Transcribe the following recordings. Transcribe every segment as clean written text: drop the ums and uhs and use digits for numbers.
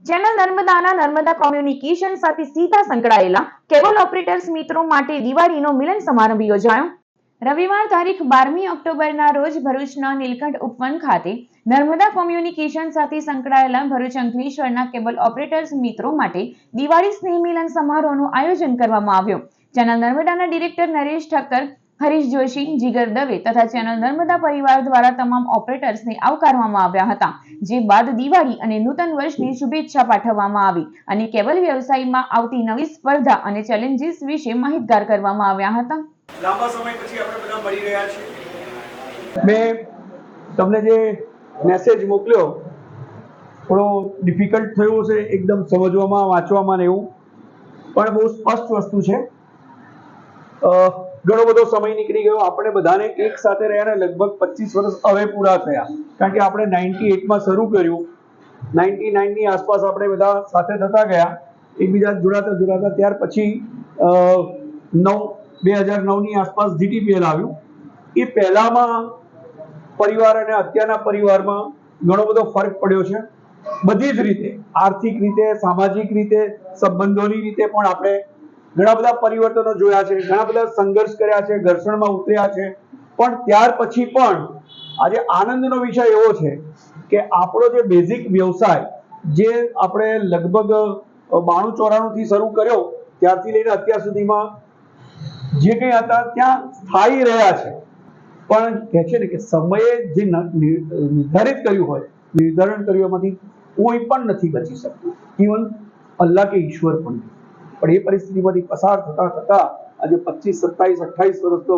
Channel નર્મદાના Narmada communication સાથે સીધા સંકળાયેલા કેબલ ઓપરેટર્સ મિત્રો માટે દિવાળીનો મિલન સમારંભ યોજાયો. રવિવાર તારીખ 12મી ઓક્ટોબરના રોજ ભરૂચના નીલકંઠ ઉપવન ખાતે નર્મદા કોમ્યુનિકેશન સાથે સંકળાયેલા ભરૂચ અંકલેશ્વરના કેબલ ઓપરેટર્સ મિત્રો માટે દિવાળી સ્નેહ મિલન સમારોહનું આયોજન કરવામાં આવ્યું. ચેનલ નર્મદાના ડિરેક્ટર નરેશ ઠક્કર, હરીશ જોશી, જીગર દવે તથા ચેનલ નર્મદા પરિવાર દ્વારા તમામ ઓપરેટર્સને આવકારવામાં આવ્યા હતા. જે બાદ દિવાળી અને નૂતન વર્ષની શુભેચ્છા પાઠવવામાં આવી અને કેબલ વ્યવસાયમાં આવતી નવી સ્પર્ધા અને ચેલેન્જીસ વિશે માહિતગાર કરવામાં આવ્યા હતા. લાંબા સમય પછી આપણે બધા મળી રહ્યા છીએ. મેં તમને જે મેસેજ મોકલ્યો થોડો ડિફિકલ્ટ થયો છે એકદમ સમજવામાં, વાંચવામાં ને એવું, પણ બહુ સ્પષ્ટ વસ્તુ છે. ઘણો બધો સમય નીકળી ગયો. આપણે બધાને એક સાથે રહ્યા ને લગભગ 25 વર્ષ હવે પૂરા થયા, કારણ કે આપણે 98માં શરૂ કર્યું. 99ની આસપાસ આપણે બધા સાથે થતા ગયા, એકબીજા જોડાતા. ત્યાર પછી 2009ની આસપાસ જીટીપીએલ આવ્યું. એ પહેલામાં પરિવાર અને અત્યારના પરિવારમાં ઘણો બધો ફરક પડ્યો છે. બધી જ રીતે, આર્થિક રીતે, સામાજિક રીતે, સંબંધોની રીતે પણ આપણે ઘણા બધા પરિવર્તનો જોયા છે, ઘણા બધા સંઘર્ષ કર્યા છે, ઘર્ષણમાં ઉતર્યા છે. પણ ત્યાર પછી પણ આજે આનંદનો વિષય એવો છે કે આપણો જે બેઝિક વ્યવસાય, જે આપણે લગભગ 92-94થી શરૂ કર્યો, ત્યારથી લઈને અત્યાર સુધીમાં જે કંઈ હતા ત્યાં સ્થાયી રહ્યા છે. પણ કહે છે ને કે સમયે જે નિર્ધારણ કર્યું એમાંથી કોઈ પણ નથી બચી શકતું, ઇવન અલ્લાહ કે ઈશ્વર પણ. પણ એ પરિસ્થિતિમાંથી પસાર થતા આજે 25, 27, 28 વર્ષ તો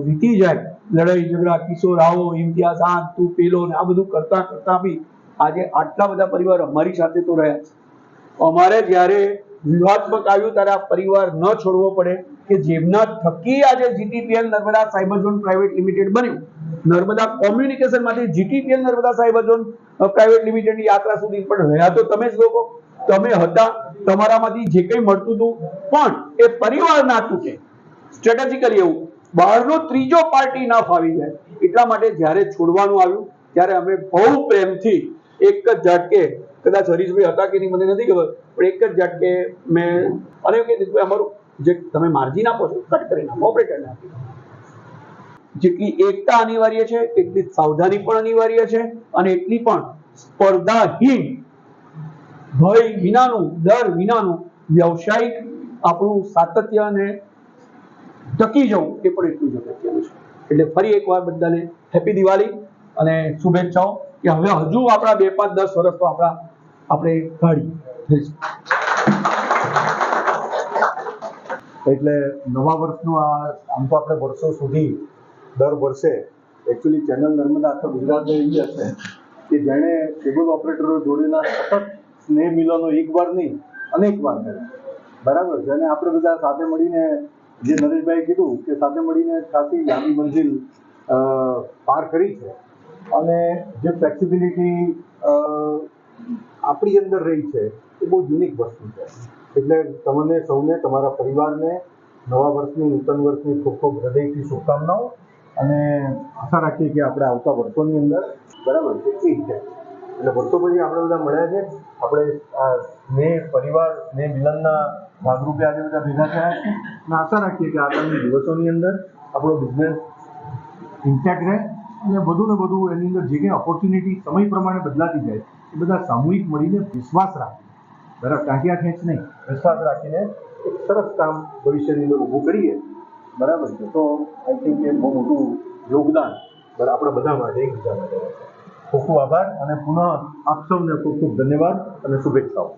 વીતી જાય. લડાઈ ઝઘડા, કિશોર આવો, ઇમ્તિયાઝ આ, તું પેલો ને આ બધું કરતા બી આજે આટલા બધા પરિવાર અમારી સાથે તો રહ્યા છે. અમારે જ્યારે વ્યૂહાત્મક આવ્યું ત્યારે આ પરિવાર ન છોડવો પડે કે જેમના થકી આજે GTPL Narmada cyber zone private limited બન્યું. નર્મદા કોમ્યુનિકેશન માંથી GTPL Narmada cyber zone private લિમિટેડની યાત્રા સુધી પણ રહ્યા તો તમે જ લોકો, તમે હતા. તમારામાંથી જે કંઈ મળતું હતું પણ એ પરિવાર ના તૂટે, સ્ટ્રેટેજિકલી એવું બહારનો ત્રીજો પાર્ટી ના ફાવી જાય. એટલા માટે જ્યારે છોડવાનું આવ્યું ત્યારે અમે બહુ પ્રેમથી એક જ ઝાટકે, કદાચ હરીશભાઈ હતા કે નહીં મને નથી ખબર, પણ એક જ ઝાટકે મેં અને કીધું અમારું જે તમે માર્જિન આપો છો કટ કરી નાખો, ઓપરેટરને આપી દો. જેટલી એકતા અનિવાર્ય છે એટલી સાવધાની પણ અનિવાર્ય છે, અને એટલી પણ સ્પર્ધાહીન, ભય વિનાનું, ડર વિનાનું વ્યવસાયિક આપણું સાતત્ય અને ટકી જવું એ પણ એટલું જ અગત્યનું છે. એટલે ફરી એકવાર બધાને હેપી દિવાળી અને શુભેચ્છાઓ કે હવે હજુ આપણા 2, 5, 10 વર્ષ તો આપણે કાઢી. એટલે નવા વર્ષનું આમ તો આપણે વર્ષો સુધી દર વર્ષે એકચ્યુઅલી ચેનલ નર્મદા આખા ગુજરાતમાં એવી હશે કે જેણે કેબલ ઓપરેટરો જોડેના સતત સ્નેહ મિલનો એક વાર નહીં અનેક વાર કર્યા. બરાબર, જેને આપણે બધા સાથે મળીને, જે નરેશભાઈ કીધું કે સાથે મળીને ખાસી લાંબી મંજિલ પાર કરી છે. અને જે ફ્લેક્સિબિલિટી આપણી અંદર રહી છે એ બહુ યુનિક વસ્તુ છે. એટલે તમને સૌને, તમારા પરિવારને નવા વર્ષની, નૂતન વર્ષની ખૂબ ખૂબ હૃદયથી શુભકામનાઓ, અને આશા રાખીએ કે આપણે આવતા વર્ષોની અંદર બરાબર છે એ છે. એટલે વર્ષો પછી આપણે બધા મળ્યા છે, આપણે આ સ્નેહ પરિવાર, સ્નેહ મિલનના ભાગરૂપે આજે બધા ભેગા થયા છે. અને આશા રાખીએ કે આગામી દિવસોની અંદર આપણો બિઝનેસ ઇન્ટેક્ટ રહે અને વધુ ને વધુ એની અંદર જે કંઈ ઓપોર્ચ્યુનિટી સમય પ્રમાણે બદલાતી જાય એ બધા સામૂહિક મળીને વિશ્વાસ રાખે, બરાબર, ટાંટિયા ખેંચ નહીં, વિશ્વાસ રાખીને એક સરસ કામ ભવિષ્યની અંદર ઊભું કરીએ. બરાબર છે, તો આઈ થિંક એ બહુ મોટું યોગદાન આપણે બધા માટે, એકબીજા માટે. ખૂબ ખૂબ આભાર અને પુનઃ આપ સૌને ખૂબ ખૂબ ધન્યવાદ અને શુભેચ્છાઓ.